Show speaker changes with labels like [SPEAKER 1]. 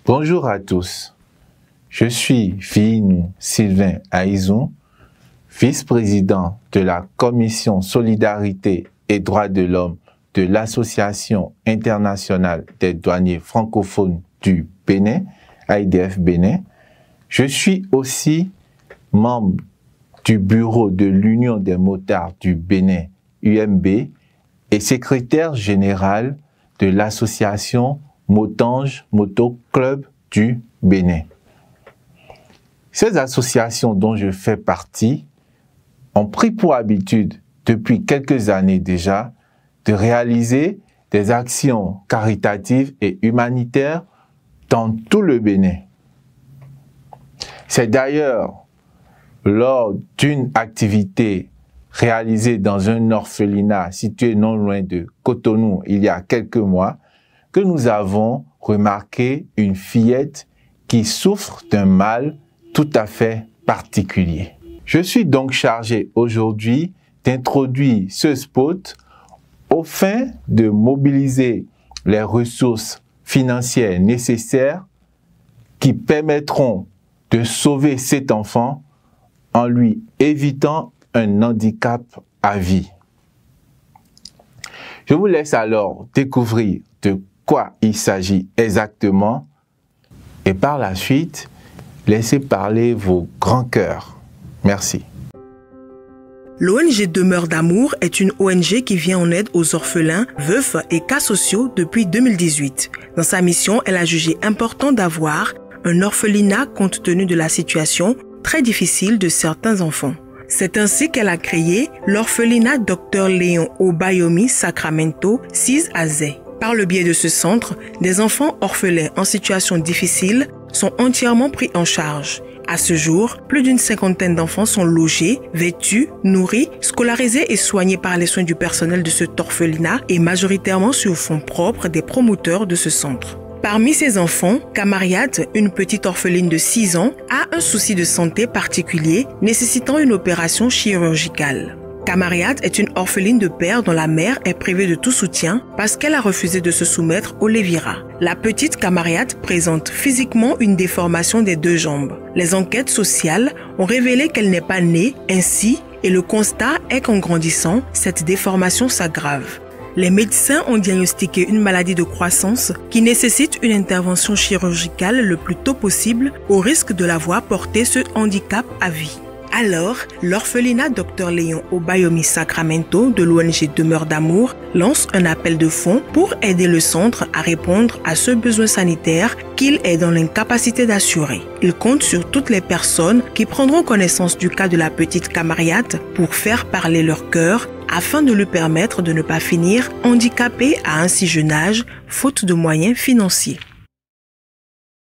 [SPEAKER 1] Bonjour à tous, je suis Fiinou Sylvain Aizou, vice-président de la Commission Solidarité et Droits de l'Homme de l'Association internationale des douaniers francophones du Bénin, AIDF Bénin. Je suis aussi membre du bureau de l'Union des motards du Bénin, UMB, et secrétaire général de l'association Motange Moto Club du Bénin. Ces associations dont je fais partie ont pris pour habitude, depuis quelques années déjà, de réaliser des actions caritatives et humanitaires dans tout le Bénin. C'est d'ailleurs lors d'une activité réalisée dans un orphelinat situé non loin de Cotonou il y a quelques mois que nous avons remarqué une fillette qui souffre d'un mal tout à fait particulier. Je suis donc chargé aujourd'hui d'introduire ce spot au fin de mobiliser les ressources financières nécessaires qui permettront de sauver cet enfant en lui évitant un handicap à vie. Je vous laisse alors découvrir de quoi il s'agit exactement et par la suite, laissez parler vos grands cœurs. Merci.
[SPEAKER 2] L'ONG Demeure d'amour est une ONG qui vient en aide aux orphelins, veufs et cas sociaux depuis 2018. Dans sa mission, elle a jugé important d'avoir un orphelinat compte tenu de la situation très difficile de certains enfants. C'est ainsi qu'elle a créé l'orphelinat Dr Léon Obayomi Sacramento 6 à Zé. Par le biais de ce centre, des enfants orphelins en situation difficile sont entièrement pris en charge. À ce jour, plus d'une cinquantaine d'enfants sont logés, vêtus, nourris, scolarisés et soignés par les soins du personnel de cet orphelinat et majoritairement sur fonds propres des promoteurs de ce centre. Parmi ces enfants, Camariat, une petite orpheline de 6 ans, a un souci de santé particulier nécessitant une opération chirurgicale. Camariat est une orpheline de père dont la mère est privée de tout soutien parce qu'elle a refusé de se soumettre au Lévira. La petite Camariat présente physiquement une déformation des 2 jambes. Les enquêtes sociales ont révélé qu'elle n'est pas née ainsi et le constat est qu'en grandissant, cette déformation s'aggrave. Les médecins ont diagnostiqué une maladie de croissance qui nécessite une intervention chirurgicale le plus tôt possible au risque de la voir porter ce handicap à vie. Alors, l'orphelinat Dr Léon Obayomi Sacramento de l'ONG Demeure d'amour lance un appel de fonds pour aider le centre à répondre à ce besoin sanitaire qu'il est dans l'incapacité d'assurer. Il compte sur toutes les personnes qui prendront connaissance du cas de la petite Camariat pour faire parler leur cœur afin de lui permettre de ne pas finir handicapé à un si jeune âge, faute de moyens financiers.